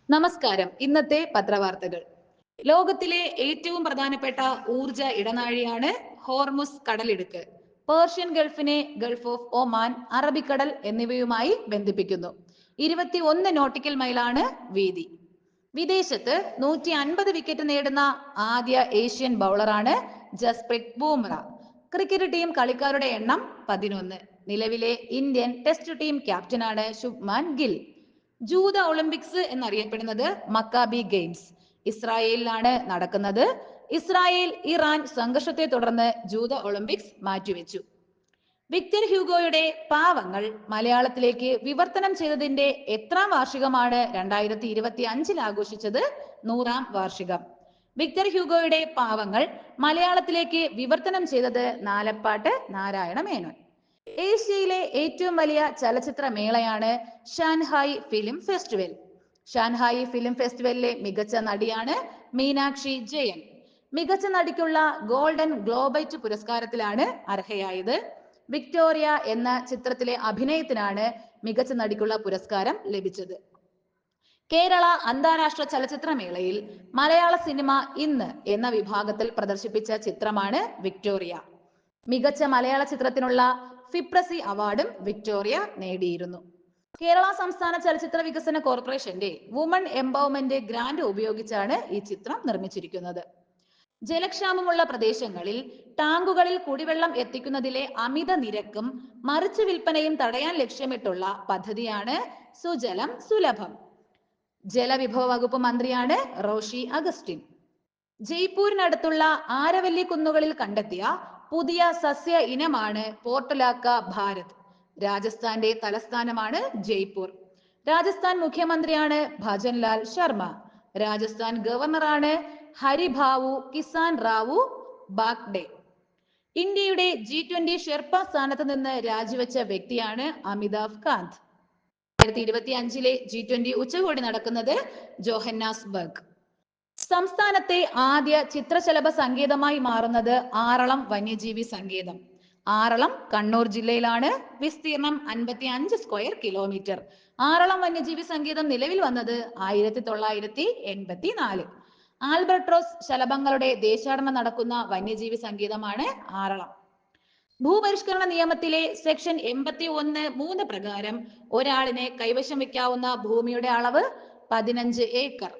നമസ്കാരം. ഇന്നത്തെ പത്രവാർത്തകൾ. ലോകത്തിലെ ഏറ്റവും പ്രധാനപ്പെട്ട ഊർജ ഇടനാഴിയാണ് ഹോർമുസ് കടലിടുക്ക്. പേർഷ്യൻ ഗൾഫിനെ ഗൾഫ് ഓഫ് ഒമാൻ, അറബിക്കടൽ എന്നിവയുമായി ബന്ധിപ്പിക്കുന്നു. 21 നോട്ടിക്കൽ മൈലാണ് വീതി. വിദേശത്ത് 150 വിക്കറ്റ് നേടുന്ന ആദ്യ ഏഷ്യൻ ബൗളറാണ് ജസ്പ്രീത് ബൂംറ. ക്രിക്കറ്റ് ടീം കളിക്കാരുടെ എണ്ണം 11. നിലവിലെ ഇന്ത്യൻ ടെസ്റ്റ് ടീം ക്യാപ്റ്റനാണ് ശുഭ്മാൻ ഗിൽ. ജൂത ഒളിമ്പിക്സ് എന്നറിയപ്പെടുന്നത് മക്കാബി ഗെയിംസ് ഇസ്രായേലിലാണ് നടക്കുന്നത്. ഇസ്രായേൽ ഇറാൻ സംഘർഷത്തെ തുടർന്ന് ജൂത ഒളിമ്പിക്സ് മാറ്റിവെച്ചു. വിക്ടർ ഹ്യൂഗോയുടെ പാവങ്ങൾ മലയാളത്തിലേക്ക് വിവർത്തനം ചെയ്തതിന്റെ എത്രാം വാർഷികമാണ് 2025 ആഘോഷിച്ചത്? 100ാം വാർഷികം. വിക്ടർ ഹ്യൂഗോയുടെ പാവങ്ങൾ മലയാളത്തിലേക്ക് വിവർത്തനം ചെയ്തത് നാലപ്പാട്ട് നാരായണ മേനോൻ. ഏഷ്യയിലെ ഏറ്റവും വലിയ ചലച്ചിത്ര മേളയാണ് Shanghai film festival. Shanghai film ഫെസ്റ്റിവലിലെ മികച്ച നടിയാണ് മീനാക്ഷി ജയൻ. മികച്ച നടിക്കുള്ള ഗോൾഡൻ ഗ്ലോബൈറ്റ് പുരസ്കാരത്തിലാണ് അർഹയായത്. വിക്ടോറിയ എന്ന ചിത്രത്തിലെ അഭിനയത്തിനാണ് മികച്ച നടിക്കുള്ള പുരസ്കാരം ലഭിച്ചത്. കേരള അന്താരാഷ്ട്ര ചലച്ചിത്രമേളയിൽ മലയാള സിനിമ ഇന്ന് എന്ന വിഭാഗത്തിൽ പ്രദർശിപ്പിച്ച ചിത്രമാണ് വിക്ടോറിയ. മികച്ച മലയാള ചിത്രത്തിനുള്ള ഫിപ്രസി അവാർഡും വിക്ടോറിയ നേടിയിരുന്നു. കേരള സംസ്ഥാന ചലച്ചിത്ര വികസന കോർപ്പറേഷന്റെ വുമൺ എംപവർമെന്റ് ഗ്രാന്റ് ഉപയോഗിച്ചാണ് ഈ ചിത്രം നിർമ്മിച്ചിരിക്കുന്നത്. ജലക്ഷാമമുള്ള പ്രദേശങ്ങളിൽ ടാങ്കുകളിൽ കുടിവെള്ളം എത്തിക്കുന്നതിലെ അമിത നിരക്കും മറിച്ചു വിൽപ്പനയും തടയാൻ ലക്ഷ്യമിട്ടുള്ള പദ്ധതിയാണ് സുജലം സുലഭം. ജലവിഭവ വകുപ്പ് മന്ത്രിയാണ് റോഷി അഗസ്റ്റിൻ. ജയ്പൂരിനടുത്തുള്ള ആരവല്ലി കുന്നുകളിൽ കണ്ടെത്തിയ പുതിയ സസ്യ ഇനമാണ് പോർട്ടലാക്ക ഭാരത്. രാജസ്ഥാന്റെ തലസ്ഥാനമാണ് ജയ്പൂർ. രാജസ്ഥാൻ മുഖ്യമന്ത്രിയാണ് ഭജൻലാൽ ശർമ്മ. രാജസ്ഥാൻ ഗവർണറാണ് ഹരിഭാവു കിസാൻ റാവു ബാഗ്ഡെ. ഇന്ത്യയുടെ G20 ഷെർപ്പ സ്ഥാനത്ത് നിന്ന് രാജിവെച്ച വ്യക്തിയാണ് അമിതാഭ് കാന്ത്. 2025 G20 ഉച്ചകോടി നടക്കുന്നത് ജോഹന്നാസ്ബർഗ്. സംസ്ഥാനത്തെ ആദ്യ ചിത്രശലഭ സങ്കേതമായി മാറുന്നത് ആറളം വന്യജീവി സങ്കേതം. ആറളം കണ്ണൂർ ജില്ലയിലാണ്. വിസ്തീർണം 55 സ്ക്വയർ കിലോമീറ്റർ. ആറളം വന്യജീവി സങ്കേതം നിലവിൽ വന്നത് 1984. ആൽബർട്രോസ് ശലഭങ്ങളുടെ ദേശാടനം നടക്കുന്ന വന്യജീവി സങ്കേതമാണ് ആറളം. ഭൂപരിഷ്കരണ നിയമത്തിലെ സെക്ഷൻ 81(3) പ്രകാരം ഒരാളിനെ കൈവശം വയ്ക്കാവുന്ന ഭൂമിയുടെ അളവ് 15 ഏക്കർ.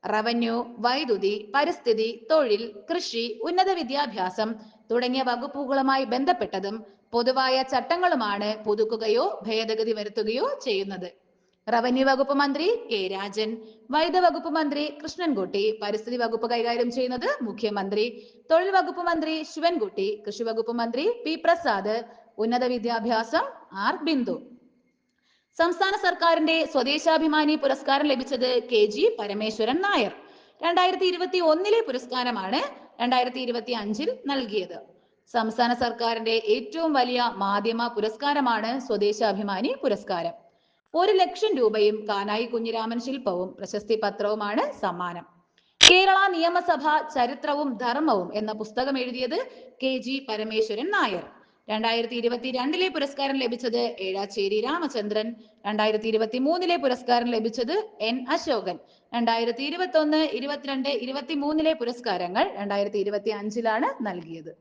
റവന്യൂ, വൈദ്യുതി, പരിസ്ഥിതി, തൊഴിൽ, കൃഷി, ഉന്നത വിദ്യാഭ്യാസം തുടങ്ങിയ വകുപ്പുകളുമായി ബന്ധപ്പെട്ടതും പൊതുവായ ചട്ടങ്ങളുമാണ് പുതുക്കുകയോ ഭേദഗതി വരുത്തുകയോ ചെയ്യുന്നത്. റവന്യൂ വകുപ്പ് മന്ത്രി കെ രാജൻ, വൈദ്യുത വകുപ്പ് മന്ത്രി കൃഷ്ണൻകുട്ടി, പരിസ്ഥിതി വകുപ്പ് കൈകാര്യം ചെയ്യുന്നത് മുഖ്യമന്ത്രി, തൊഴിൽ വകുപ്പ് മന്ത്രി ശിവൻകുട്ടി, കൃഷി വകുപ്പ് മന്ത്രി പി പ്രസാദ്, ഉന്നത വിദ്യാഭ്യാസം ആർ ബിന്ദു. സംസ്ഥാന സർക്കാരിന്റെ സ്വദേശാഭിമാനി പുരസ്കാരം ലഭിച്ചത് KG പരമേശ്വരൻ നായർ. 2021 പുരസ്കാരമാണ് 2025 നൽകിയത്. സംസ്ഥാന സർക്കാരിന്റെ ഏറ്റവും വലിയ മാധ്യമ പുരസ്കാരമാണ് സ്വദേശാഭിമാനി പുരസ്കാരം. 1 ലക്ഷം രൂപയും കാനായി കുഞ്ഞിരാമൻ ശില്പവും പ്രശസ്തി പത്രവുമാണ് സമ്മാനം. കേരള നിയമസഭ ചരിത്രവും ധർമ്മവും എന്ന പുസ്തകം എഴുതിയത് KG പരമേശ്വരൻ നായർ. 2022 പുരസ്കാരം ലഭിച്ചത് ഏഴാച്ചേരി രാമചന്ദ്രൻ. 2023 പുരസ്കാരം ലഭിച്ചത് N അശോകൻ. 2021, 22, 23 പുരസ്കാരങ്ങൾ 2025 നൽകിയത്.